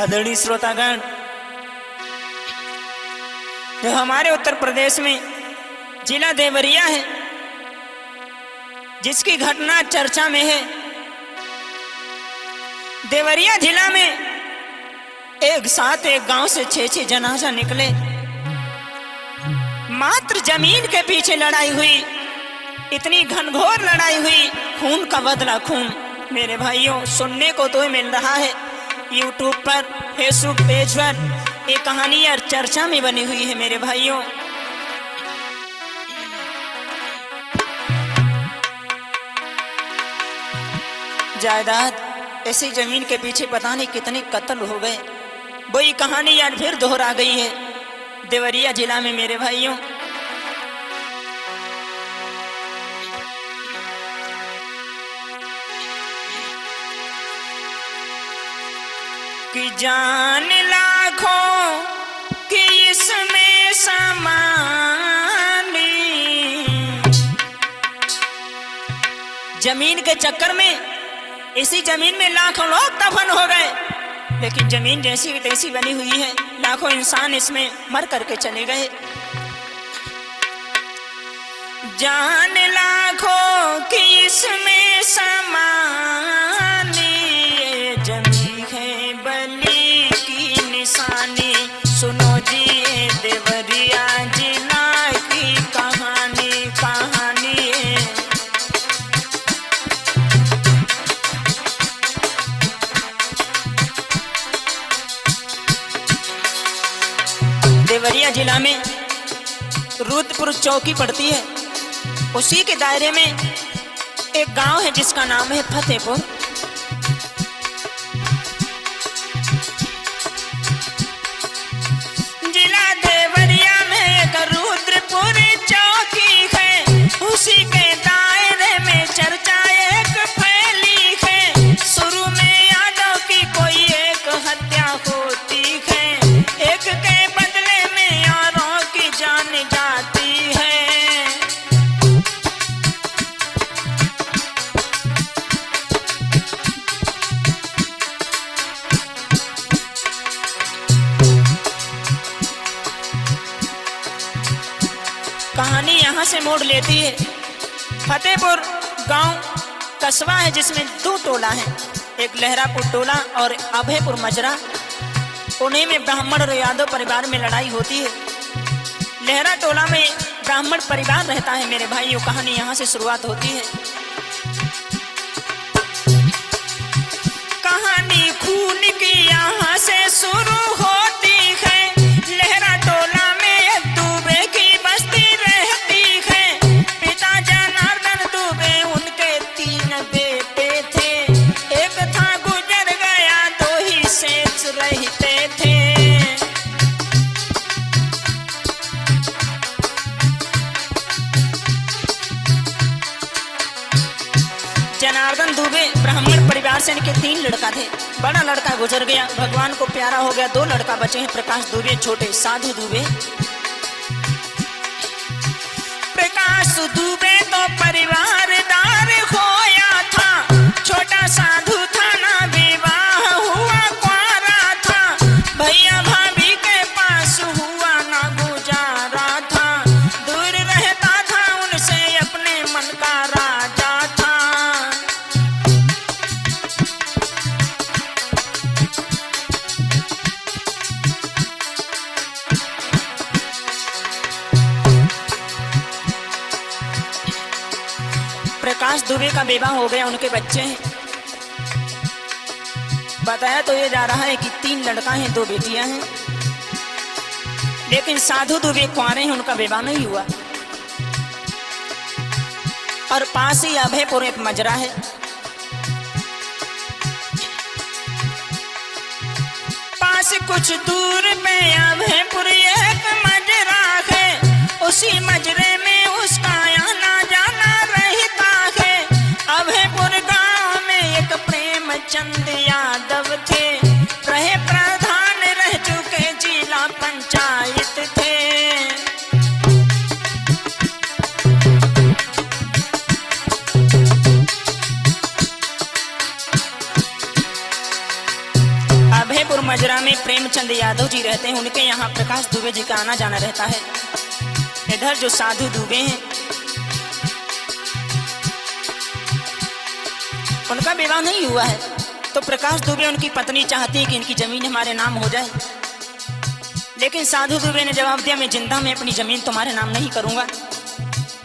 आदरणीय श्रोतागण, जो हमारे उत्तर प्रदेश में जिला देवरिया है, जिसकी घटना चर्चा में है। देवरिया जिला में एक साथ एक गांव से 6-6 जनाजा निकले। मात्र जमीन के पीछे लड़ाई हुई, इतनी घनघोर लड़ाई हुई, खून का बदला खून। मेरे भाइयों, सुनने को तो मिल रहा है यूट्यूब पर, फेसबुक पेज पर, ये कहानी और चर्चा में बनी हुई है। मेरे भाइयों, जायदाद, ऐसी जमीन के पीछे पता नहीं कितने कत्ल हो गए। वही कहानी आज फिर दोहरा गई है देवरिया जिला में। मेरे भाइयों, कि जान लाखों कि इसमें समानी, जमीन के चक्कर में, इसी जमीन में लाखों लोग दफन हो गए। लेकिन जमीन जैसी तैसी बनी हुई है, लाखों इंसान इसमें मर करके चले गए। जान लाखों कि इसमें समानी, ये जमीन है बलि की निशानी। सुनो जी ये देवरिया जिला की कहानी, कहानी है। देवरिया जिला में रुद्रपुर चौकी पड़ती है। उसी के दायरे में एक गांव है जिसका नाम है फतेहपुर। जिला देवरिया में एक रुद्रपुर चौकी है। उसी के दायरे में चर्चा एक फैली है। शुरू में यादव की कोई एक हत्या होती है, एक के बदले में यारों की जान जाती है। कहानी यहाँ से मोड़ लेती है। फतेहपुर गांव कस्बा है जिसमें 2 टोला है, एक लहरापुर टोला और अभयपुर मजरा। उन्हीं में ब्राह्मण और यादव परिवार में लड़ाई होती है। लहरा टोला में ब्राह्मण परिवार रहता है। मेरे भाइयों, कहानी यहाँ से शुरुआत होती है। कहानी खून की यहाँ से शुरू होती है। लहरा टोला में एक दुबे की बस्ती रहती है। पिता जनार्दन दुबे, उनके 3 बेटे थे। एक था गुजर गया, 2 ही शेष रहते थे। जनार्दन दुबे ब्राह्मण परिवार से इनके 3 लड़का थे। बड़ा लड़का गुजर गया, भगवान को प्यारा हो गया। 2 लड़का बचे हैं, प्रकाश दुबे, छोटे साधु दुबे। प्रकाश दुबे तो परिवारदार खोया था, छोटा साधु था ना विवाह हुआ, कुंवारा था। भैया भाभी के पास हुआ ना गुजारा था, दूर रहता था उनसे अपने मन का राजा था। प्रकाश दुबे का विवाह हो गया, उनके बच्चे हैं। बताया तो ये जा रहा है कि 3 लड़का हैं, 2 बेटियां हैं। लेकिन साधु दुबे कुंवारे हैं, उनका विवाह नहीं हुआ। और पास ही अभयपुर एक मजरा है। पास कुछ दूर पे अभयपुर एक मजरा है। उसी मजरे में उसका आना जाना रहता है। अभयपुर गांव में एक प्रेमचंद यादव थे, रहे प्रधान, रह चुके जिला पंचायत थे। मजरा में प्रेमचंद यादव जी रहते हैं, उनके यहाँ प्रकाश दुबे जी का आना जाना रहता है। इधर जो साधु दुबे हैं उनका विवाह नहीं हुआ है, तो प्रकाश दुबे उनकी पत्नी चाहती है कि इनकी जमीन हमारे नाम हो जाए, लेकिन साधु दुबे ने जवाब दिया मैं जिंदा में अपनी जमीन तुम्हारे नाम नहीं करूंगा।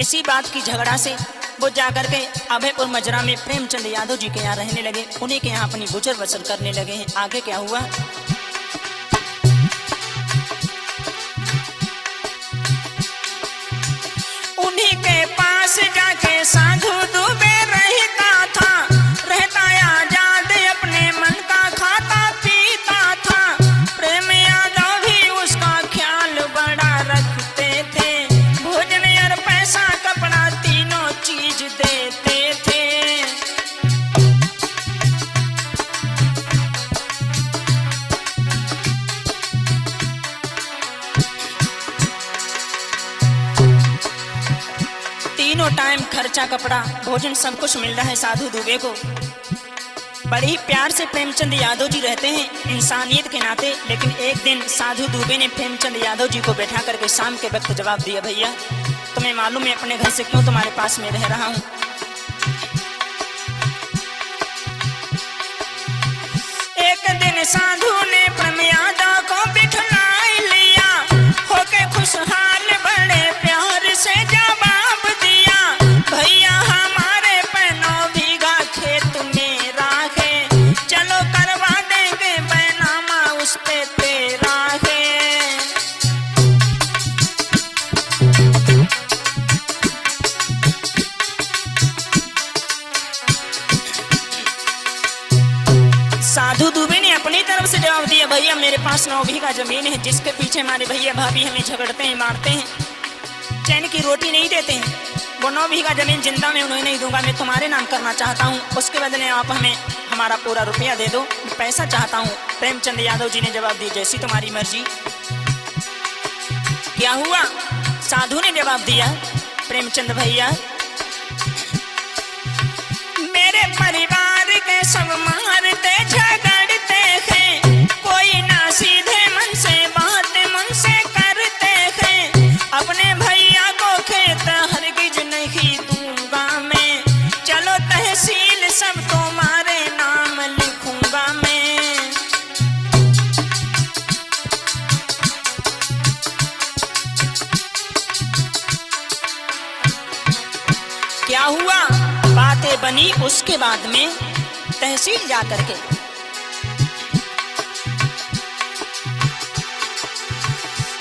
इसी बात की झगड़ा से वो जाकर के अभयपुर मजरा में प्रेमचंद यादव जी के यहाँ रहने लगे, उन्हीं के यहाँ अपनी गुजर बसर करने लगे हैं। आगे क्या हुआ? उन्हीं के पास जाके साधु दुबे रहता था, रहता आजाद अपने मन का खाता पीता था। प्रेम यादव भी उसका ख्याल बड़ा रखते थे, भोजन और पैसा कपड़ा तीनों चीज देते थे। तीनों टाइम खर्चा कपड़ा भोजन सब कुछ मिल रहा है साधु दुबे को। बड़ी ही प्यार से प्रेमचंद यादव जी रहते हैं इंसानियत के नाते। लेकिन एक दिन साधु दुबे ने प्रेमचंद यादव जी को बैठा करके शाम के वक्त जवाब दिया, भैया तुम्हें मालूम है अपने घर से क्यों तुम्हारे पास में रह रहा हूँ? एक दिन साधु ने प्रेम यादव को बिठला लिया, होके खुशहाल बड़े प्यार से जवाब दिया, भैया हमारे पैनो भीगा खेत मेरा है, चलो करवा देंगे बैनामा उस पे तेरा है। साधु दुबे ने अपनी तरफ से जवाब दिया, भैया मेरे पास 9 बीघा जमीन है, जिसके पीछे हमारे भैया भाभी हमें झगड़ते हैं, मारते हैं, चैन की रोटी नहीं देते हैं। वो 9 बीघा जमीन जिंदा में उन्हें नहीं दूंगा, मैं तुम्हारे नाम करना चाहता हूँ, उसके बदले आप हमें हमारा पूरा रुपया दे दो, पैसा चाहता हूँ। प्रेमचंद यादव जी ने जवाब दिया, जैसी तुम्हारी मर्जी। क्या हुआ? साधु ने जवाब दिया, प्रेमचंद भैया मेरे परिवार के सब मारते झगड़ते हैं, कोई ना सीधे मन से बात मन से करते हैं, अपने भैया को खेत हरगिज नहीं दूंगा मैं, चलो तहसील सब तुम्हारे नाम लिखूंगा मैं। क्या हुआ? बातें बनी उसके बाद में तहसील जाकर के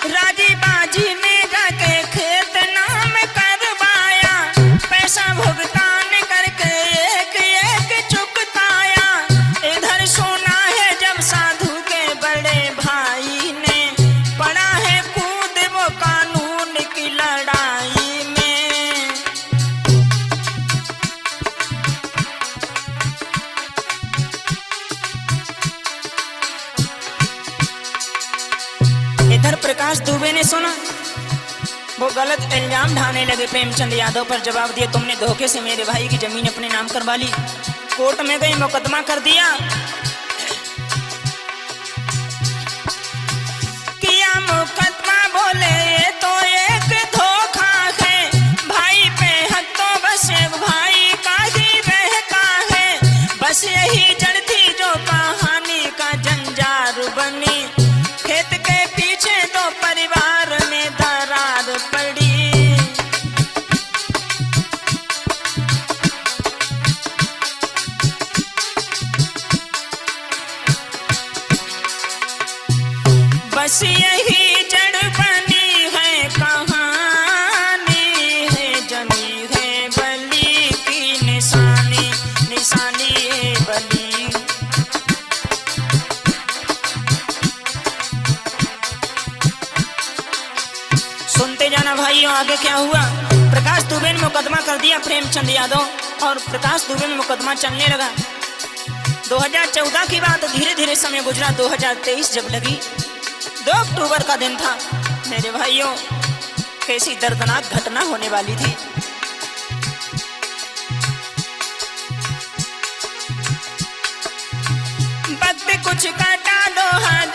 राजी बाजी में जाके खेत नाम करवाया, पैसा भुगतान करके एक एक चुकताया। इधर सुना है जब साधु के बड़े भाई ने, पड़ा है कूद वो कानून की लड़ाई में। इधर प्रकाश दुबे ने सुना, वो गलत इल्जाम ढाने लगे प्रेमचंद यादव पर। जवाब दिया, तुमने धोखे से मेरे भाई की जमीन अपने नाम करवा ली, कोर्ट में गई मुकदमा कर दिया, किया मुकदमा, बोले ये तो एक धोखा है, भाई पे हक तो बस एक भाई का ही रहता है, बस यही जड़ थी जो कहानी का जंजार बनी, खेत के पीछे तो परिवार में दरार पड़ी। बस यही जड़ बनी है, कहानी है जमी है बलि की निशानी, निशानी है बलि। सुनते जाना भाइयों, आगे क्या हुआ? प्रकाश दुबे ने मुकदमा कर दिया प्रेमचंद यादव, और प्रकाश दुबे में मुकदमा चलने लगा। 2014 की बात, धीरे धीरे समय गुजरा। 2023 जब लगी, 2 अक्टूबर का दिन था मेरे भाइयों, कैसी दर्दनाक घटना होने वाली थी। वक्त कुछ काटा 2023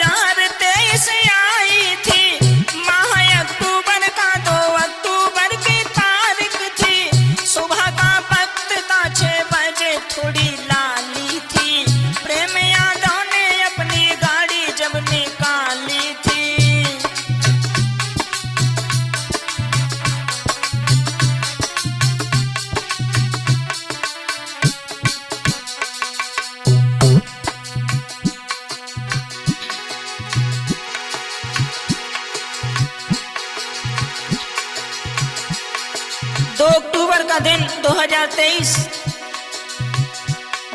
दिन 2023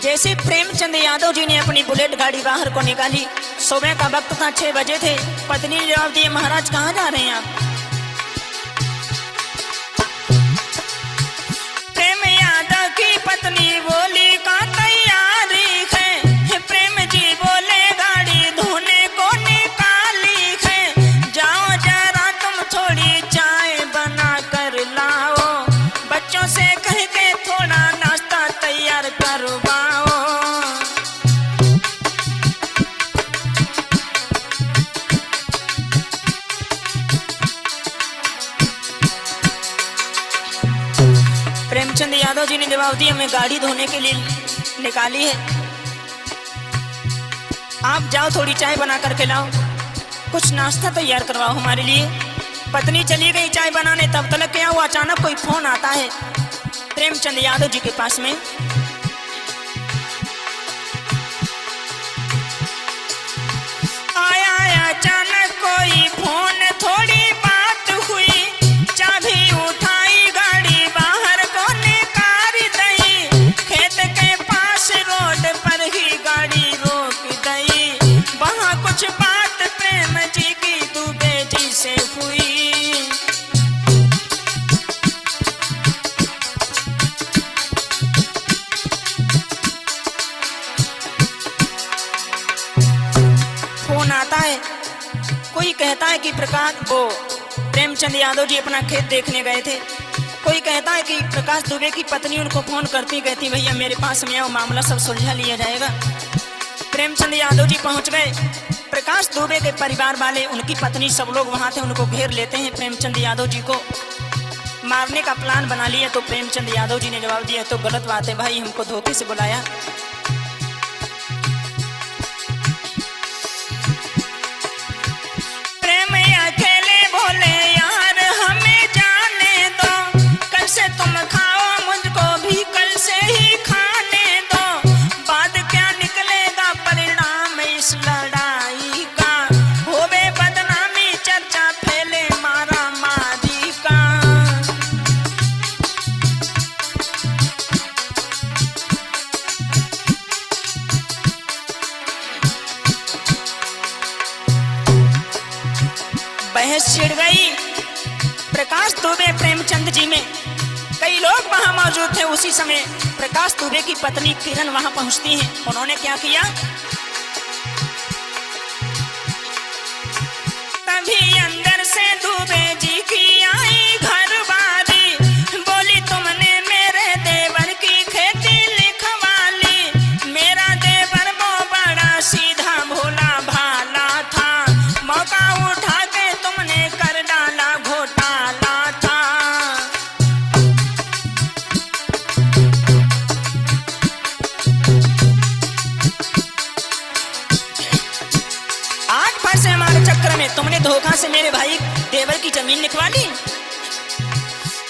जैसे प्रेमचंद यादव जी ने अपनी बुलेट गाड़ी बाहर को निकाली, सुबह का वक्त था, 6 बजे थे। पत्नी ने जवाब दिया, महाराज कहाँ जा रहे हैं आप? प्रेम यादव की पत्नी बोली, का तैयारी है? प्रेम जी बोले, गाड़ी धोने को निकाली है। जाओ जरा तुम थोड़ी चाय बना कर लाओ, बच्चों से कह के थोड़ा नाश्ता तैयार करवाओ। प्रेमचंद यादव जी ने जवाब दिया, मैं गाड़ी धोने के लिए निकाली है, आप जाओ थोड़ी चाय बना करके लाओ, कुछ नाश्ता तैयार करवाओ हमारे लिए। पत्नी चली गई चाय बनाने। तब तक क्या हुआ, अचानक कोई फोन आता है प्रेमचंद यादव जी के पास में। आया अचानक कोई फोन, थोड़ी बात हुई, चाबी उठाई, गाड़ी बाहर को निकाल दई, खेत के पास रोड पर ही गाड़ी रोक दई। वहाँ कुछ बात प्रेम जी की दुबे जी से हुई। फोन आता है, कोई कहता है कि प्रकाश वो प्रेमचंद यादव जी अपना खेत देखने गए थे। कोई कहता है कि प्रकाश दुबे की पत्नी उनको फोन करती कहती, भैया मेरे पास में आओ, मामला सब सुलझा लिया जाएगा। प्रेमचंद यादव जी पहुंच गए। प्रकाश दुबे के परिवार वाले, उनकी पत्नी, सब लोग वहां थे, उनको घेर लेते हैं। प्रेमचंद यादव जी को मारने का प्लान बना लिया। तो प्रेमचंद यादव जी ने जवाब दिया, तो गलत बात है भाई, हमको धोखे से बुलाया। तुम खाओ, मुझको भी कल से ही खाने दो, बाद क्या निकलेगा परिणाम इस लड़ाई का, होवे बदनामी, चर्चा फैले मारा मारी का। बहस छिड़ गई प्रकाश दुबे प्रेमचंद जी में। कई लोग वहां मौजूद थे। उसी समय प्रकाश दुबे की पत्नी किरण वहां पहुंचती हैं। उन्होंने क्या किया, तभी अंदर से दुबे जी की आई घरवाली, बोली तुमने मेरे देवर की खेती लिखवा ली। मेरा देवर वो बड़ा सीधा भोला भाला था, मौका उठा के तुमने कर डाला घोटाला था। तुमने धोखा से मेरे भाई देवर की जमीन लिखवा ली।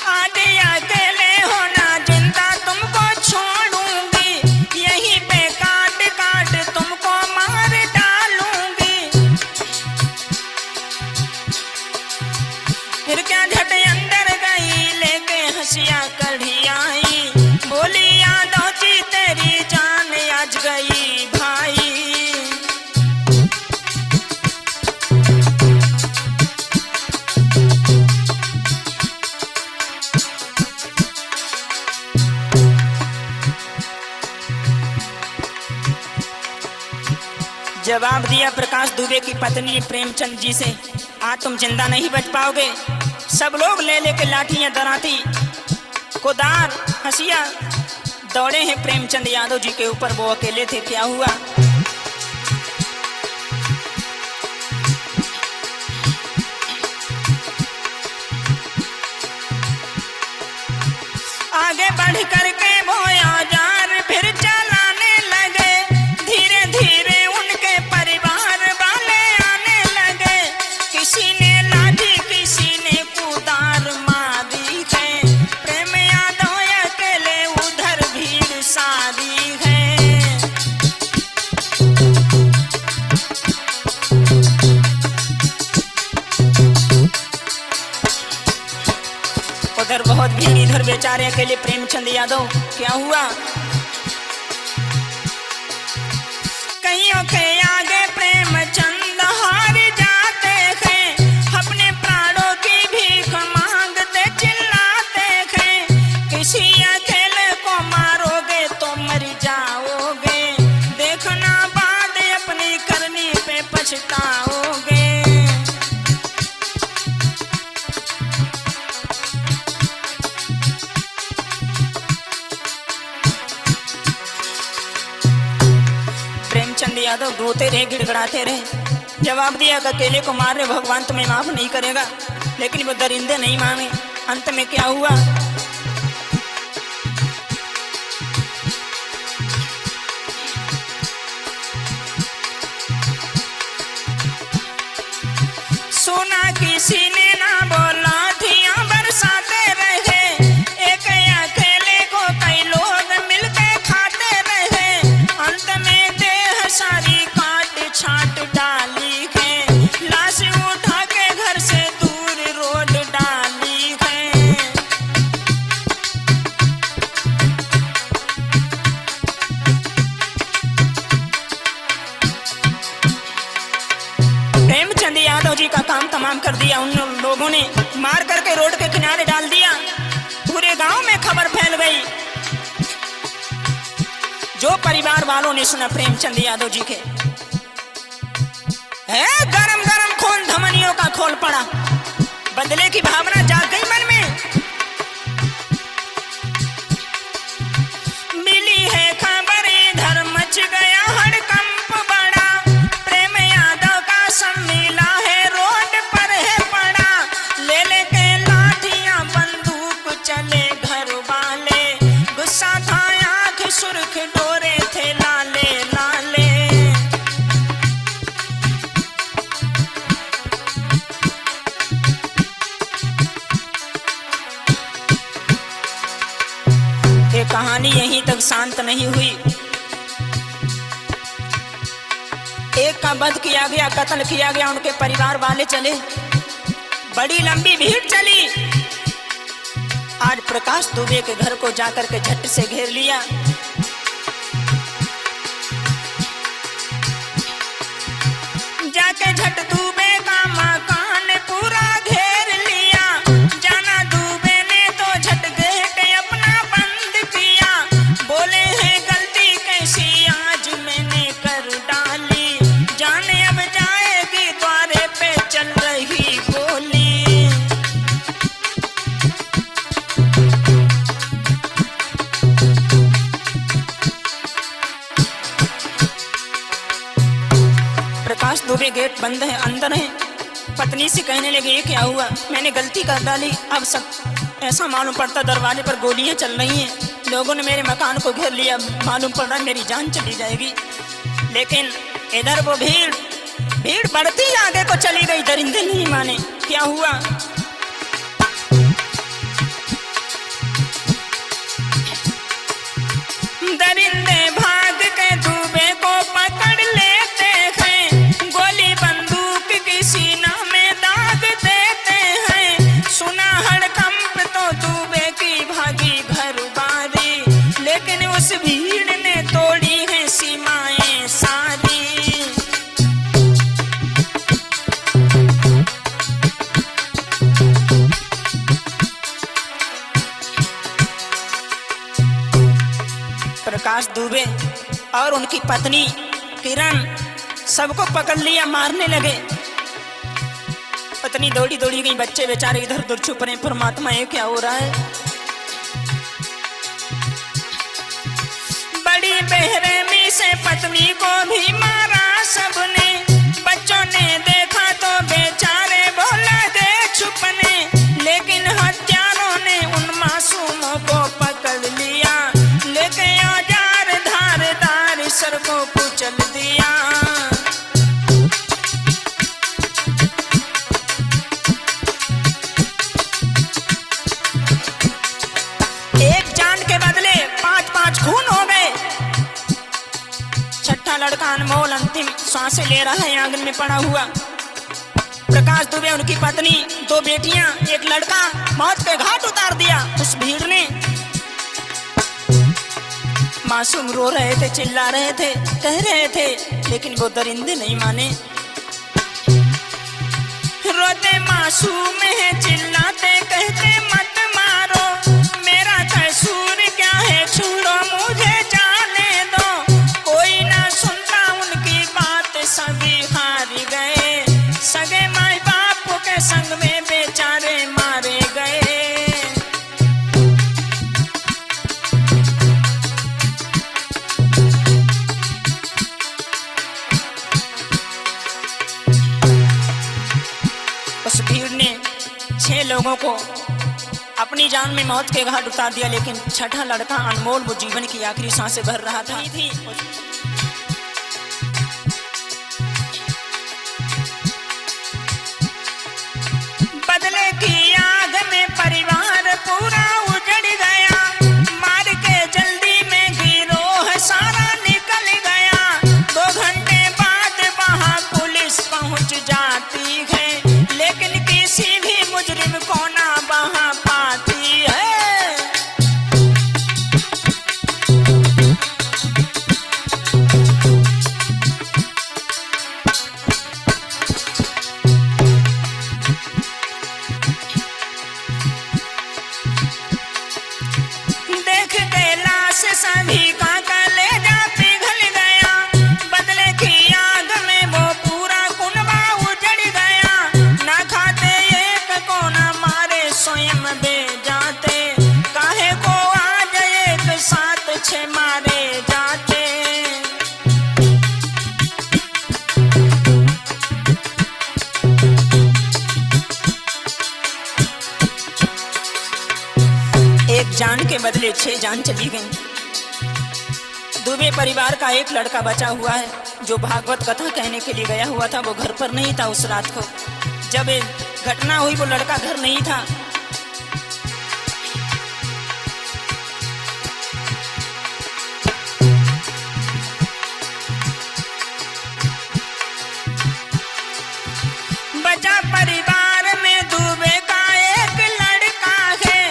आधे अकेले होना जिंदा तुमको छोड़ूंगी, यहीं पे काट काट तुमको मार डालूंगी। फिर क्या झट अंदर गई लेके हंसिया कढ़ी आई, बोली यादव जी तेरी जान आज गई भाई। जवाब दिया प्रकाश दुबे की पत्नी प्रेमचंद जी से, आज तुम जिंदा नहीं बच पाओगे। सब लोग ले लेके लाठियां, दराती, कुदार, हंसिया दौड़े हैं प्रेमचंद यादव जी के ऊपर। वो अकेले थे। क्या हुआ, आगे बढ़ करके वो औजार फिर चलाने लगे। धीरे धीरे उनके परिवार वाले आने लगे। किसी ने लाठी, किसी ने कुदार मारी है। प्रेम यादव अकेले, उधर भीड़ सारी है। उधर बहुत भीड़, उधर बेचारे अकेले प्रेमचंद यादव क्या हुआ, कईयों के आगे प्रेमचंद हार जाते हैं, अपने प्राणों की भीख मांगते चिल्लाते हैं, किसी अकेले को मारोगे तो मर जाओगे, देखना बाद अपनी करनी पे पछताओगे। प्रेमचंद यादव रोते रहे, गिड़गड़ाते रहे। जवाब दिया कि अकेले को मार रहे भगवान तुम्हें माफ नहीं करेगा, लेकिन वो दरिंदे नहीं माने। अंत में क्या हुआ, सुना किसी ने ना बोला, थियां बरसाते रहे, एक अकेले को कई लोग मिलके खाते रहे, अंत में देह सारी काट छाट डाली है, लाश उठा के घर से दूर रोड डाली है। प्रेमचंद यादव जी का काम तमाम कर दिया उन लोगों ने, मार करके रोड के किनारे डाल दिया। पूरे गांव में खबर फैल गई। जो परिवार वालों ने सुना प्रेमचंद यादव जी के, गरम गरम खून धमनियों का खोल पड़ा, बदले की भावना जाग गई मन में। मिली है खबर इधर मच गया हड़कंप बड़ा, प्रेम यादव का सब मिला है रोड पर है पड़ा, ले लेके लाठियां बंदूक चले घर वाले, गुस्सा था आंख सुर्ख डोरे थे लाले लाले। ये कहानी यहीं तक शांत नहीं हुई। एक का वध किया गया, कत्ल किया गया, उनके परिवार वाले चले, बड़ी लंबी भीड़ चली। आज प्रकाश दुबे के घर को जाकर के झट से घेर लिया। जाके झट दुबे का मकान पूरा घेर लिया, जाना दुबे ने तो झट गेट अपना बंद किया, बोले है गलती कैसी आज मैंने कर डाली, जाने अब जाएगी द्वारे पे चल रही गोली। प्रकाश दुबे गेट बंद है, अंदर है। पत्नी से कहने लगे ये क्या हुआ, मैंने गलती कर डाली, अब सब ऐसा मालूम पड़ता दरवाजे पर गोलियां चल रही हैं, लोगों ने मेरे मकान को घेर लिया, मालूम पड़ रहा है मेरी जान चली जाएगी। लेकिन इधर वो भीड़ भीड़ बढ़ती आगे को चली गई, दरिंदे नहीं माने। क्या हुआ, दरिंदे भाग के दुबे को पकड़ लेते हैं, गोली बंदूक की सीना में दाग देते हैं, सुना हड़कंप तो दुबे की भागी घर बारी, लेकिन उस भीड़ ने तोड़ी है सीमाएं सारी। प्रकाश दुबे और उनकी पत्नी किरण सबको पकड़ लिया, मारने लगे। पत्नी दौड़ी दौड़ी गई, बच्चे बेचारे इधर उधर छुप रहे। परमात्मा ये क्या हो रहा है। बड़ी बेरहमी से पत्नी को भी मारा सबने, बच्चों ने देखा तो बेचारे बोला दे छुपने, लेकिन हत्यारों ने उन मासूमों को पकड़ लिया, लेके औजार धारदार सर को कुचल दिया। एक जान के बदले 5-5 खून हो गए। छठा लड़का अनमोल अंतिम सांसें ले रहा है आंगन में पड़ा हुआ। प्रकाश दुबे, उनकी पत्नी, 2 बेटियां, एक लड़का मौत के घाट उतार दिया। उस भीड़ ने मासूम रो रहे थे, चिल्ला रहे थे, कह रहे थे, लेकिन वो दरिंदे नहीं माने। रोते मासूम है, चिल्लाते कहते मत मारो, मेरा कसूर क्या है, छोड़ो मुझे जाने दो। कोई ना सुनता उनकी बात, सभी हार गए। सगे माई बाप के संग में बेचारे मारे गए। उस भीड़ ने 6 लोगों को अपनी जान में मौत के घाट उतार दिया, लेकिन छठा लड़का अनमोल, वो जीवन की आखिरी सांसें भर रहा था। बदले की आग में परिवार पूरा उजड़ गया, मार के जल्दी में गिरोह सारा निकल गया। 2 घंटे बाद वहां पुलिस पहुंच जाती है, लेकिन किसी भी मुजरिम को ना वहां पाती है। देख के लाश सभी का कलेजा पिघल गया, बदले की आग में वो पूरा कुनबा उजड़ गया। ना खाते एक को ना मारे स्वयं बे जाते, काहे को आज एक साथ 6 मारे जाते। एक जान के बदले 6 जान चली गई। दुबे परिवार का एक लड़का बचा हुआ है, जो भागवत कथा कहने के लिए गया हुआ था। वो घर पर नहीं था उस रात को, जब ये घटना हुई वो लड़का घर नहीं था। बचा परिवार में दुबे का एक लड़का है,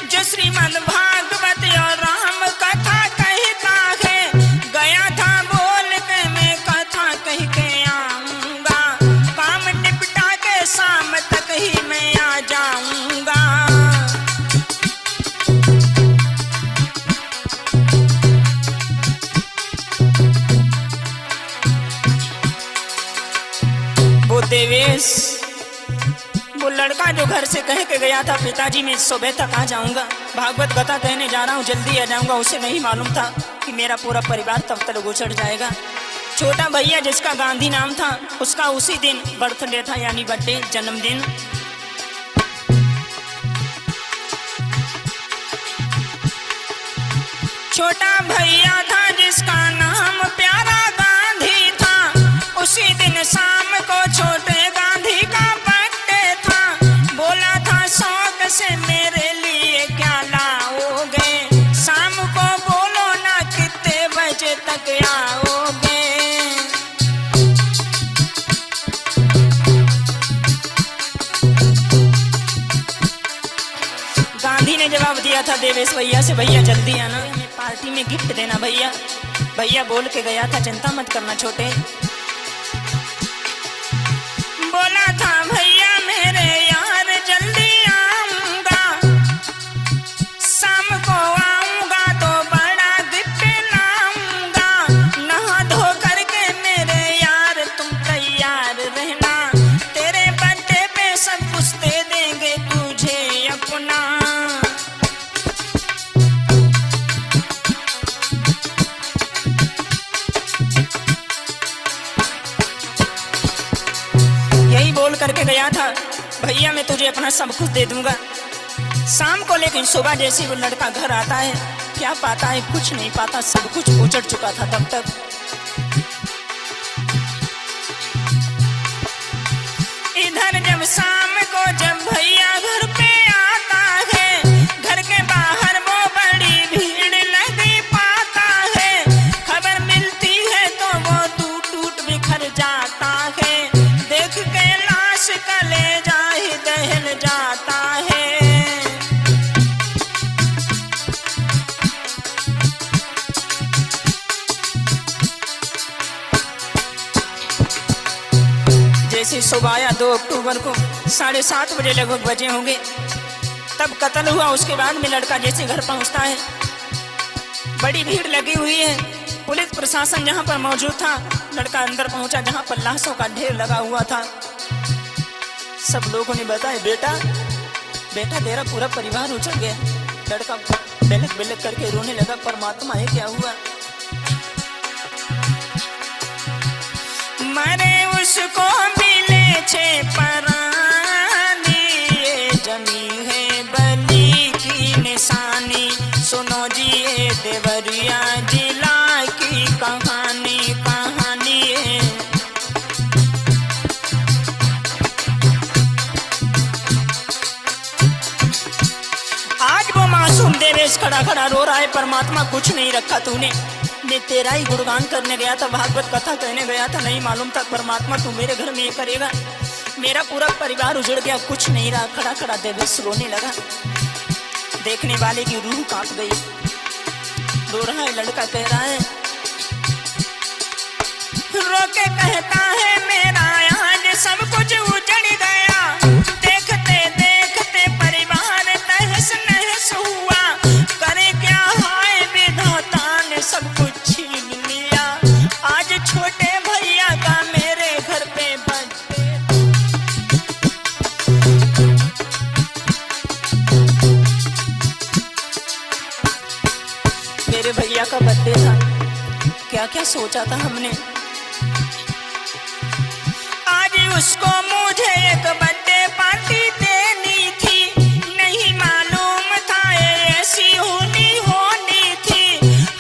जो श्रीमद् भागवत और राम कथा कहता है। गया था बोल के मैं कथा कह के आऊंगा, काम निपटा के शाम तक ही मैं आ जाऊंगा। वो देवेश, वो लड़का जो घर से कह के गया था, पिताजी मैं सुबह तक आ जाऊंगा, भागवत कथा कहने जा रहा हूँ, जल्दी आ जाऊंगा, उसे नहीं मालूम था कि मेरा पूरा परिवार तब तक गुजर जाएगा। छोटा भैया जिसका गांधी नाम था, उसका उसी दिन बर्थडे था, यानी बर्थडे, जन्मदिन। छोटा भैया था जिसका नाम प्यारा गांधी था, उसी दिन शाम को छोटे गांधी का बर्थडे था। बोला था शौक से मेरे लिए क्या लाओगे, शाम को बोलो ना कितने बजे तक आओगे। गांधी ने जवाब दिया था देवेश भैया से, भैया जल्दी आना, पार्टी में गिफ्ट देना भैया। भैया बोल के गया था चिंता मत करना छोटे। बोला था भैया मेरे यार जल्दी आऊंगा, शाम को आऊंगा तो बड़ा गिफ्ट लाऊंगा। नहा धो करके मेरे यार तुम तैयार रहना, तेरे बर्थडे पे सब कुछ दे देंगे तुझे अपना। बोल करके गया था भैया मैं तुझे अपना सब कुछ दे दूंगा शाम को, लेकिन सुबह जैसे वो लड़का घर आता है, क्या पाता है, कुछ नहीं पाता, सब कुछ उजड़ चुका था तब तक। इधर जब शाम को जब भैया घर पे आता है, घर के बाहर वो बड़ी भीड़ लगी पाता है। खबर मिलती है तो वो टूट टूट बिखर जाता है, देख के लाश का की सुबह आया 2 अक्टूबर को 7:30 बजे लगभग बजे होंगे, तब कत्ल हुआ। उसके बाद में लड़का जैसे घर पहुंचता है, बड़ी भीड़ लगी हुई है, पुलिस प्रशासन जहां पर मौजूद था। लड़का अंदर पहुंचा जहां पर लाशों का ढेर लगा हुआ था। सब लोगों ने बताया, बेटा बेटा तेरा पूरा परिवार उजड़ गया। लड़का बिलक बिलक करके रोने लगा, परमात्मा है क्या हुआ? मरे उसको मिले छे परानी, ये जमी है बलि की निशानी। सुनो जी ये देवरिया जिला की कहानी है। आज वो मासूम देवेश खड़ा खड़ा रो रहा है, परमात्मा कुछ नहीं रखा तूने। मैं तेरा ही गुणगान करने गया था, भागवत कथा कहने गया था, नहीं मालूम था परमात्मा तू मेरे घर में ये करेगा। मेरा पूरा परिवार उजड़ गया, कुछ नहीं रहा। खड़ा खड़ा देवेश रोने लगा। देखने वाले की रूह कांप गई। रो रहा है लड़का, कह रहा है, रो के कहता है मेरा आज सब कुछ उजड़ गया। देखते देखते परिवार तहस नहस हुआ। करे क्या हाय विधाता ने सब कुछ छीन लिया। आज छोटे भैया का मेरे घर पे बर्थडे। मेरे भैया का बर्थडे था, क्या क्या सोचा था हमने। आज उसको मुझे एक बर्थडे पार्टी देनी थी, नहीं मालूम था ऐसी होनी थी।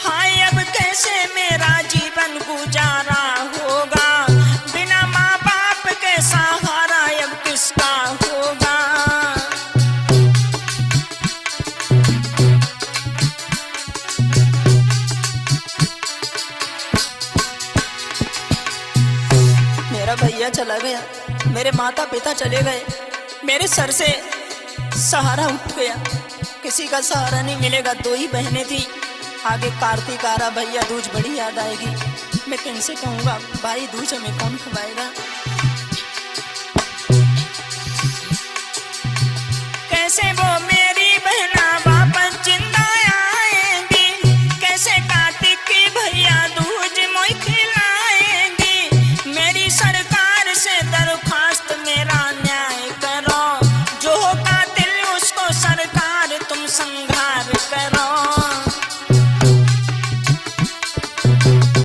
हाय अब कैसे मेरा जीवन गुजारा होगा, बिना माँ बाप के सहारा अब किसका होगा। मेरा भैया चला गया, मेरे माता पिता चले गए, मेरे सर से सहारा उठ गया। किसी का सहारा नहीं मिलेगा। 2 ही बहनें थी, आगे कार्तिक आ रहा, भैया दूज बड़ी याद आएगी। मैं किनसे कहूँगा भाई दूज हमें कौन खवाएगा। कैसे वो